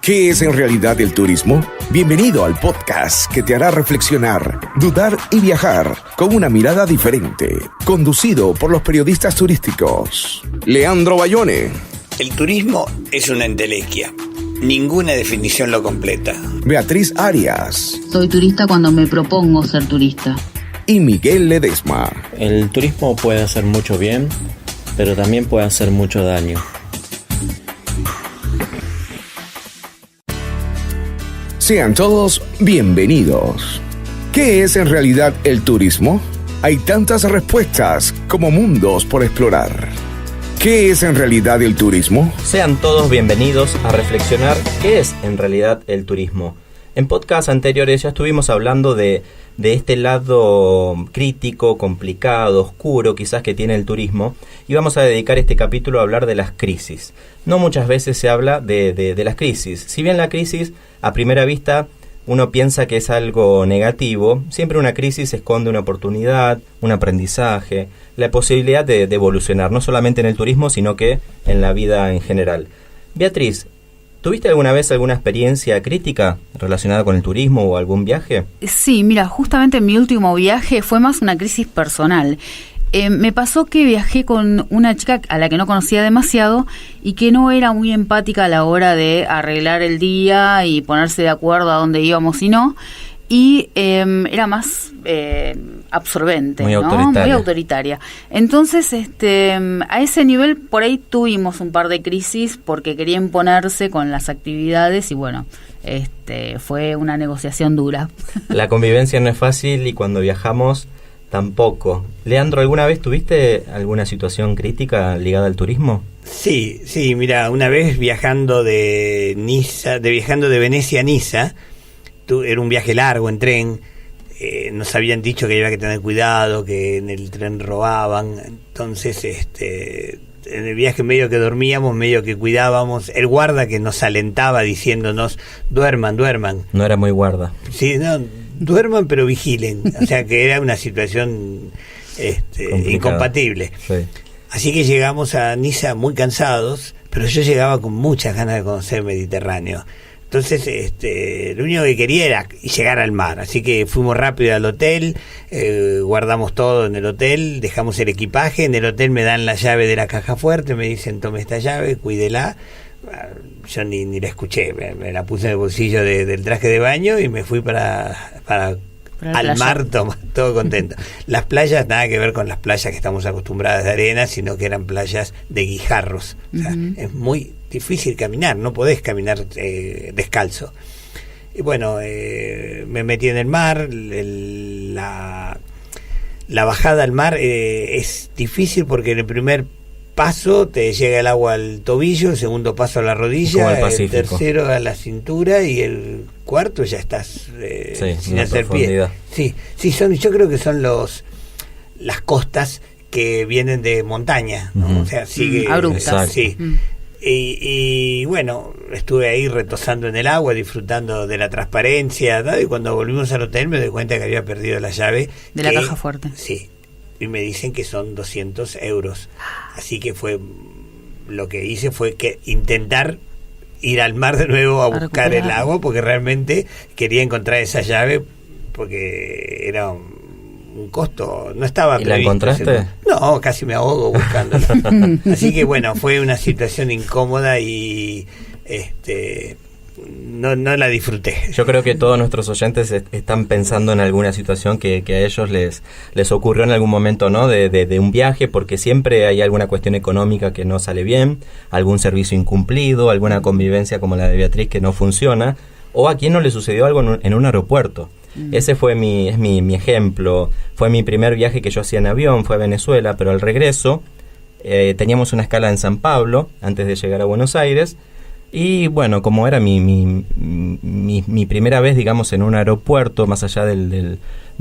¿Qué es en realidad el turismo? Bienvenido al podcast que te hará reflexionar, dudar y viajar con una mirada diferente. Conducido por los periodistas turísticos Leandro Bayone. El turismo es una entelequia. Ninguna definición lo completa. Beatriz Arias. Soy turista cuando me propongo ser turista. Y Miguel Ledesma. El turismo puede hacer mucho bien, pero también puede hacer mucho daño. Sean todos bienvenidos. ¿Qué es en realidad el turismo? Hay tantas respuestas como mundos por explorar. ¿Qué es en realidad el turismo? Sean todos bienvenidos a reflexionar qué es en realidad el turismo. En podcasts anteriores ya estuvimos hablando de este lado crítico, complicado, oscuro quizás que tiene el turismo, y vamos a dedicar este capítulo a hablar de las crisis. No muchas veces se habla de las crisis. Si bien la crisis a primera vista uno piensa que es algo negativo, siempre una crisis esconde una oportunidad, un aprendizaje, la posibilidad de evolucionar, no solamente en el turismo, sino que en la vida en general. Beatriz, ¿tuviste alguna vez alguna experiencia crítica relacionada con el turismo o algún viaje? Sí, mira, justamente mi último viaje fue más una crisis personal. Me pasó que viajé con una chica a la que no conocía demasiado y que no era muy empática a la hora de arreglar el día y ponerse de acuerdo a dónde íbamos y no. Y era más absorbente, muy ¿no? autoritaria. Muy autoritaria. Entonces, a ese nivel, por ahí tuvimos un par de crisis porque quería imponerse con las actividades y bueno, fue una negociación dura. La convivencia no es fácil y cuando viajamos tampoco. Leandro, ¿alguna vez tuviste alguna situación crítica ligada al turismo? Sí, mira, una vez viajando de Venecia a Niza, era un viaje largo en tren, nos habían dicho que había que tener cuidado, que en el tren robaban, entonces en el viaje medio que dormíamos, medio que cuidábamos, el guarda que nos alentaba diciéndonos, duerman. No era muy guarda. Sí, no, duerman pero vigilen, o sea que era una situación incompatible. Sí. Así que llegamos a Niza muy cansados, pero yo llegaba con muchas ganas de conocer el Mediterráneo. Entonces, lo único que quería era llegar al mar, así que fuimos rápido al hotel, guardamos todo en el hotel, dejamos el equipaje, en el hotel me dan la llave de la caja fuerte, me dicen, tome esta llave, cuídela. Yo ni la escuché, me la puse en el bolsillo del traje de baño y me fui para al mar todo contento. Las playas, nada que ver con las playas que estamos acostumbradas de arena, sino que eran playas de guijarros. O sea, es muy difícil caminar, no podés caminar descalzo. Y bueno, me metí en el mar, la bajada al mar es difícil porque en el primer paso te llega el agua al tobillo, el segundo paso a la rodilla, el tercero a la cintura y el cuarto ya estás sin hacer pie. Yo creo que son las costas que vienen de montaña, ¿no? O sea, sigue abruptas. Sí. Y bueno, estuve ahí retosando en el agua, disfrutando de la transparencia, ¿no? Y cuando volvimos al hotel me doy cuenta que había perdido la llave de la caja fuerte. Sí. Y me dicen que son 200 euros. Así que lo que hice fue que intentar ir al mar de nuevo a buscar el agua, porque realmente quería encontrar esa llave, porque era un costo, no estaba previsto. ¿Y la encontraste? No, casi me ahogo buscándola. Así que bueno, fue una situación incómoda y no la disfruté. Yo creo que todos nuestros oyentes están pensando en alguna situación que a ellos les ocurrió en algún momento, ¿no? De un viaje, porque siempre hay alguna cuestión económica que no sale bien, algún servicio incumplido, alguna convivencia como la de Beatriz que no funciona, o a quien no le sucedió algo en un aeropuerto. Ese fue mi ejemplo. Fue mi primer viaje que yo hacía en avión, fue a Venezuela, pero al regreso teníamos una escala en San Pablo antes de llegar a Buenos Aires. Y bueno, como era mi primera vez, digamos, en un aeropuerto, más allá de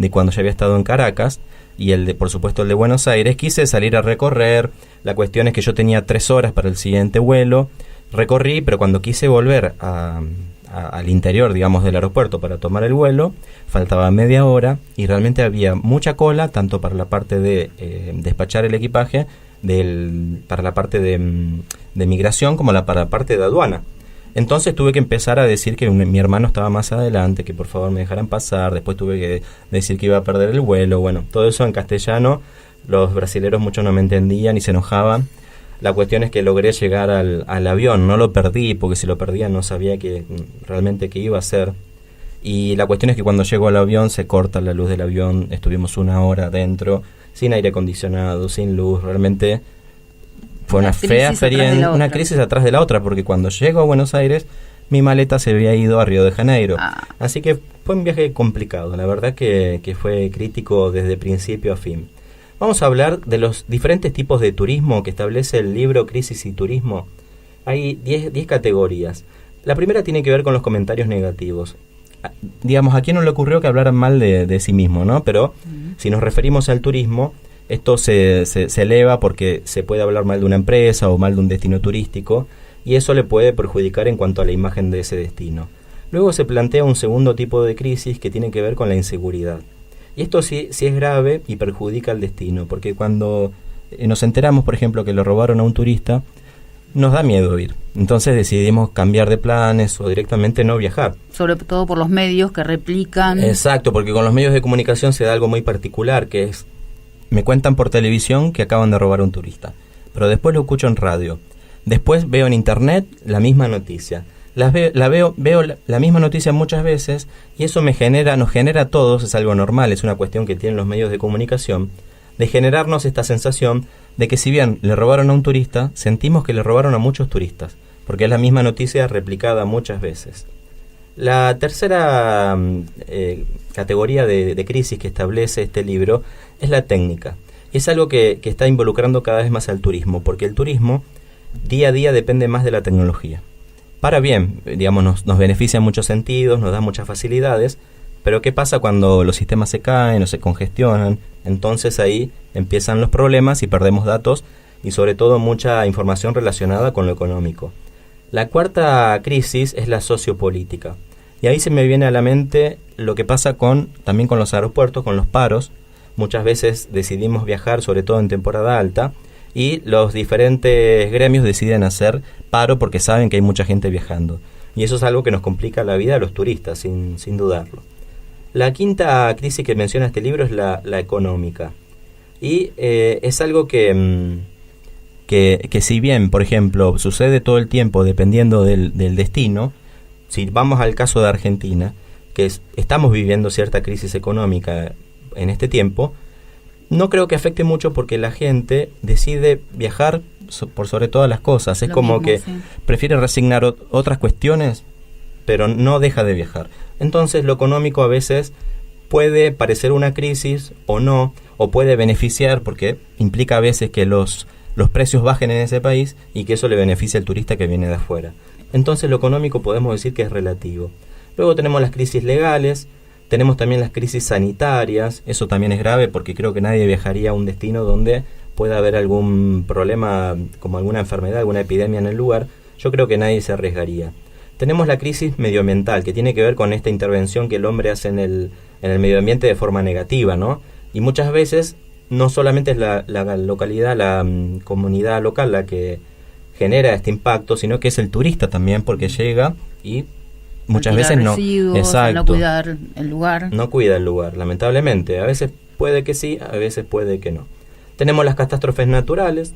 cuando ya había estado en Caracas, y por supuesto el de Buenos Aires, quise salir a recorrer. La cuestión es que yo tenía 3 horas para el siguiente vuelo. Recorrí, pero cuando quise volver al interior, digamos, del aeropuerto para tomar el vuelo, faltaba media hora y realmente había mucha cola, tanto para la parte de despachar el equipaje, para la parte de migración como para la parte de aduana. Entonces tuve que empezar a decir que mi hermano estaba más adelante, que por favor me dejaran pasar. Después tuve que decir que iba a perder el vuelo. Bueno, todo eso en castellano. Los brasileros muchos no me entendían y se enojaban. La cuestión es que logré llegar al avión. No lo perdí, porque si lo perdía no sabía realmente qué iba a hacer. Y la cuestión es que cuando llego al avión se corta la luz del avión. Estuvimos 1 hora adentro, sin aire acondicionado, sin luz. Realmente fue una fea experiencia, una crisis atrás de la otra, porque cuando llego a Buenos Aires, mi maleta se había ido a Río de Janeiro. Así que fue un viaje complicado, la verdad que fue crítico desde principio a fin. Vamos a hablar de los diferentes tipos de turismo que establece el libro Crisis y Turismo. Hay 10 categorías. La primera tiene que ver con los comentarios negativos. Digamos, ¿a quién no le ocurrió que hablaran mal de sí mismo, no? Pero si nos referimos al turismo, esto se eleva porque se puede hablar mal de una empresa o mal de un destino turístico, y eso le puede perjudicar en cuanto a la imagen de ese destino. Luego se plantea un segundo tipo de crisis que tiene que ver con la inseguridad. Y esto sí es grave y perjudica al destino, porque cuando nos enteramos, por ejemplo, que le robaron a un turista, nos da miedo ir. Entonces decidimos cambiar de planes o directamente no viajar. Sobre todo por los medios que replican. Exacto, porque con los medios de comunicación se da algo muy particular, que es: me cuentan por televisión que acaban de robar a un turista, pero después lo escucho en radio. Después veo en internet la misma noticia. Veo la misma noticia muchas veces, y eso nos genera a todos, es algo normal, es una cuestión que tienen los medios de comunicación, de generarnos esta sensación de que si bien le robaron a un turista, sentimos que le robaron a muchos turistas, porque es la misma noticia replicada muchas veces. La tercera categoría de crisis que establece este libro es la técnica. Y es algo que está involucrando cada vez más al turismo, porque el turismo día a día depende más de la tecnología. Para bien, digamos, nos beneficia en muchos sentidos, nos da muchas facilidades, pero ¿qué pasa cuando los sistemas se caen o se congestionan? Entonces ahí empiezan los problemas y perdemos datos y sobre todo mucha información relacionada con lo económico. La cuarta crisis es la sociopolítica. Y ahí se me viene a la mente lo que pasa también con los aeropuertos, con los paros. Muchas veces decidimos viajar, sobre todo en temporada alta, y los diferentes gremios deciden hacer paro porque saben que hay mucha gente viajando. Y eso es algo que nos complica la vida a los turistas, sin dudarlo. La quinta crisis que menciona este libro es la económica. Y es algo que si bien, por ejemplo, sucede todo el tiempo dependiendo del destino, si vamos al caso de Argentina, que estamos viviendo cierta crisis económica en este tiempo, no creo que afecte mucho porque la gente decide viajar por sobre todas las cosas. Es como que prefiere resignar otras cuestiones, pero no deja de viajar. Entonces lo económico a veces puede parecer una crisis o no, o puede beneficiar porque implica a veces que los precios bajen en ese país y que eso le beneficia al turista que viene de afuera. Entonces lo económico podemos decir que es relativo. Luego tenemos las crisis legales, tenemos también las crisis sanitarias. Eso también es grave porque creo que nadie viajaría a un destino donde pueda haber algún problema, como alguna enfermedad, alguna epidemia en el lugar. Yo creo que nadie se arriesgaría. Tenemos la crisis medioambiental, que tiene que ver con esta intervención que el hombre hace en el medio ambiente de forma negativa, ¿no? Y muchas veces no solamente es la localidad, la comunidad local la que genera este impacto, sino que es el turista también, porque llega y muchas veces no. Exacto. No cuidar el lugar. No cuida el lugar, lamentablemente. A veces puede que sí, a veces puede que no. Tenemos las catástrofes naturales.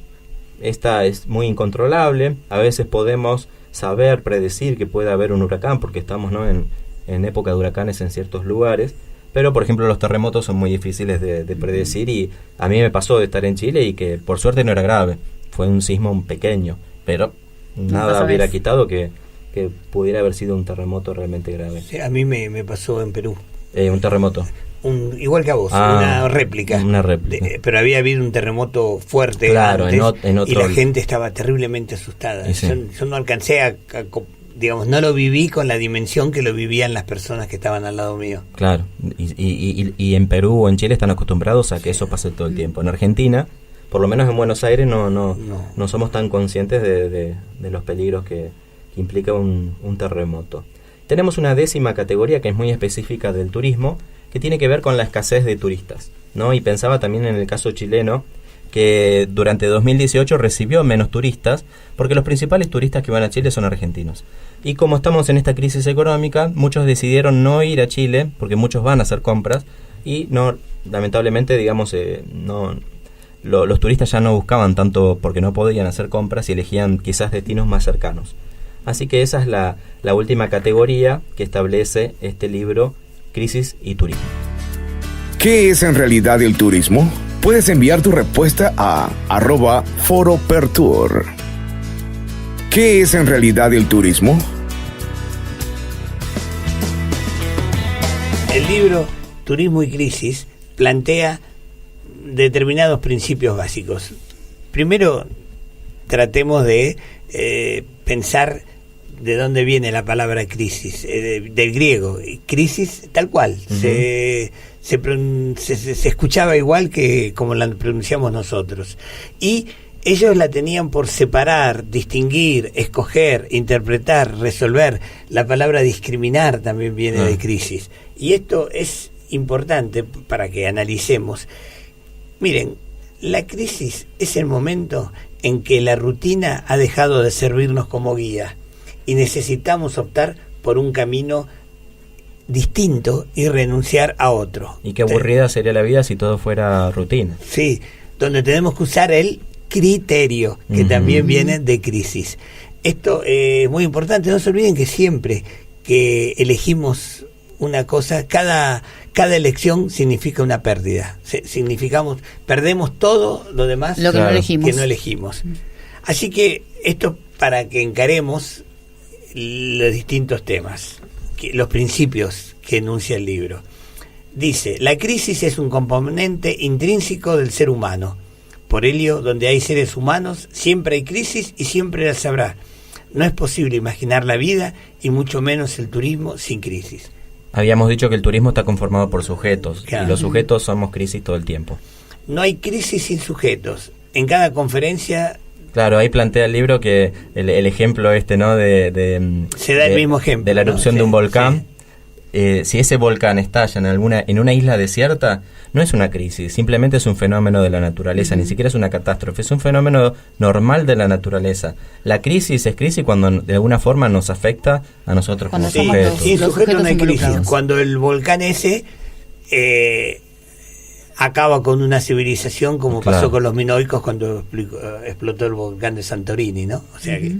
Esta es muy incontrolable. A veces podemos saber, predecir que puede haber un huracán, porque estamos, ¿no?, en época de huracanes en ciertos lugares. Pero, por ejemplo, los terremotos son muy difíciles de predecir, y a mí me pasó de estar en Chile y que por suerte no era grave. Fue un sismo pequeño, pero nada hubiera quitado que pudiera haber sido un terremoto realmente grave. Sí, a mí me pasó en Perú. Un terremoto. Igual que a vos, una réplica. Una réplica. Pero había habido un terremoto fuerte, claro, antes, en otro, y la gente estaba terriblemente asustada. Sí. Yo no alcancé digamos, no lo viví con la dimensión que lo vivían las personas que estaban al lado mío. Claro, y en Perú o en Chile están acostumbrados a que eso pase todo el tiempo. En Argentina, por lo menos en Buenos Aires, no somos tan conscientes de los peligros que implica un terremoto. Tenemos una 10ª categoría que es muy específica del turismo, que tiene que ver con la escasez de turistas, ¿no? Y pensaba también en el caso chileno, que durante 2018 recibió menos turistas, porque los principales turistas que van a Chile son argentinos. Y como estamos en esta crisis económica, muchos decidieron no ir a Chile, porque muchos van a hacer compras, y no, lamentablemente, digamos, los turistas ya no buscaban tanto porque no podían hacer compras y elegían quizás destinos más cercanos. Así que esa es la última categoría que establece este libro, Crisis y Turismo. ¿Qué es en realidad el turismo? Puedes enviar tu respuesta a @foropertour. ¿Qué es en realidad el turismo? El libro Turismo y Crisis plantea determinados principios básicos. Primero, tratemos de pensar de dónde viene la palabra crisis, del griego, crisis tal cual, se escuchaba igual que como la pronunciamos nosotros, y ellos la tenían por separar, distinguir, escoger, interpretar, resolver. La palabra discriminar también viene de crisis, y esto es importante para que analicemos. Miren, la crisis es el momento en que la rutina ha dejado de servirnos como guía y necesitamos optar por un camino distinto y renunciar a otro. Y qué aburrida sería la vida si todo fuera rutina. Sí, donde tenemos que usar el criterio, que también viene de crisis. Esto es muy importante. No se olviden que siempre que elegimos una cosa, cada elección significa una pérdida. Perdemos todo lo demás lo que no elegimos. Así que esto para que encaremos los distintos temas, los principios que enuncia el libro. Dice, la crisis es un componente intrínseco del ser humano. Por ello, donde hay seres humanos, siempre hay crisis y siempre las habrá. No es posible imaginar la vida y mucho menos el turismo sin crisis. Habíamos dicho que el turismo está conformado por sujetos, claro, y los sujetos somos crisis todo el tiempo. No hay crisis sin sujetos. En cada conferencia... Claro, ahí plantea el libro que el ejemplo ¿no? Se da el mismo ejemplo. De la erupción de un volcán. Sí. Si ese volcán estalla en una isla desierta, no es una crisis, simplemente es un fenómeno de la naturaleza, ni siquiera es una catástrofe, es un fenómeno normal de la naturaleza. La crisis es crisis cuando de alguna forma nos afecta a nosotros como sujetos. Sin sujetos no hay crisis. Cuando el volcán ese acaba con una civilización, como pasó con los minoicos cuando explotó el volcán de Santorini, ¿no? O sea que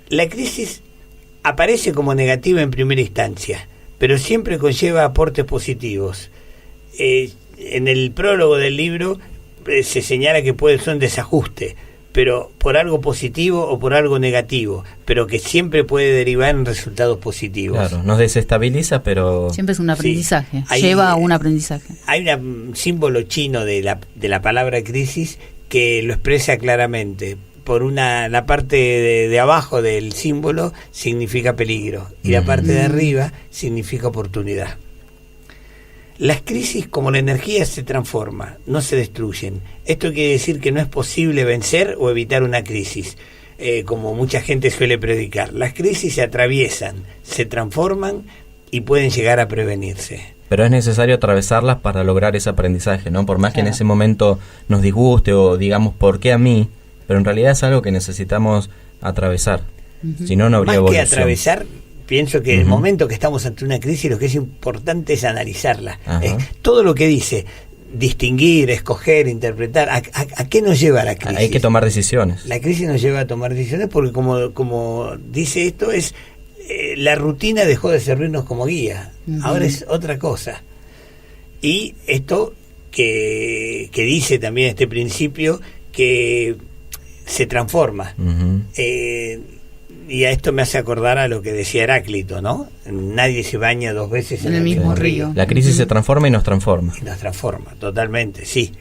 la crisis aparece como negativa en primera instancia, pero siempre conlleva aportes positivos. En el prólogo del libro se señala que puede ser un desajuste, pero por algo positivo o por algo negativo, pero que siempre puede derivar en resultados positivos. Claro, nos desestabiliza, pero... Siempre es un aprendizaje, lleva a un aprendizaje. Hay un símbolo chino de la palabra crisis que lo expresa claramente. Por la parte de abajo del símbolo significa peligro y la parte de arriba significa oportunidad. Las crisis, como la energía, se transforman, no se destruyen. Esto quiere decir que no es posible vencer o evitar una crisis, como mucha gente suele predicar. Las crisis se atraviesan, se transforman y pueden llegar a prevenirse. Pero es necesario atravesarlas para lograr ese aprendizaje, ¿no? Por más que en ese momento nos disguste o digamos, ¿por qué a mí? Pero en realidad es algo que necesitamos atravesar. Si no, no habría evolución. Más que atravesar, pienso que en el momento que estamos ante una crisis, lo que es importante es analizarla. Todo lo que dice, distinguir, escoger, interpretar, ¿a qué nos lleva la crisis? Hay que tomar decisiones. La crisis nos lleva a tomar decisiones porque, como dice esto, es la rutina dejó de servirnos como guía. Ahora es otra cosa. Y esto que dice también este principio, que se transforma. Y a esto me hace acordar a lo que decía Heráclito, ¿no? Nadie se baña dos veces en el mismo río. La crisis se transforma y nos transforma. Y nos transforma, totalmente, sí.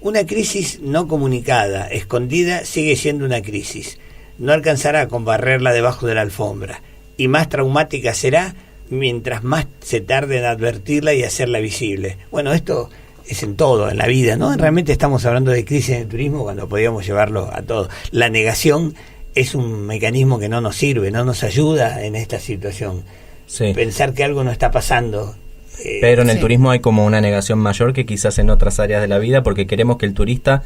Una crisis no comunicada, escondida, sigue siendo una crisis. No alcanzará con barrerla debajo de la alfombra. Y más traumática será mientras más se tarde en advertirla y hacerla visible. Bueno, esto es en todo, en la vida, ¿no? Realmente estamos hablando de crisis en el turismo cuando podíamos llevarlo a todo. La negación es un mecanismo que no nos sirve, no nos ayuda en esta situación. Pensar que algo no está pasando Pero en el turismo hay como una negación mayor que quizás en otras áreas de la vida, porque queremos que el turista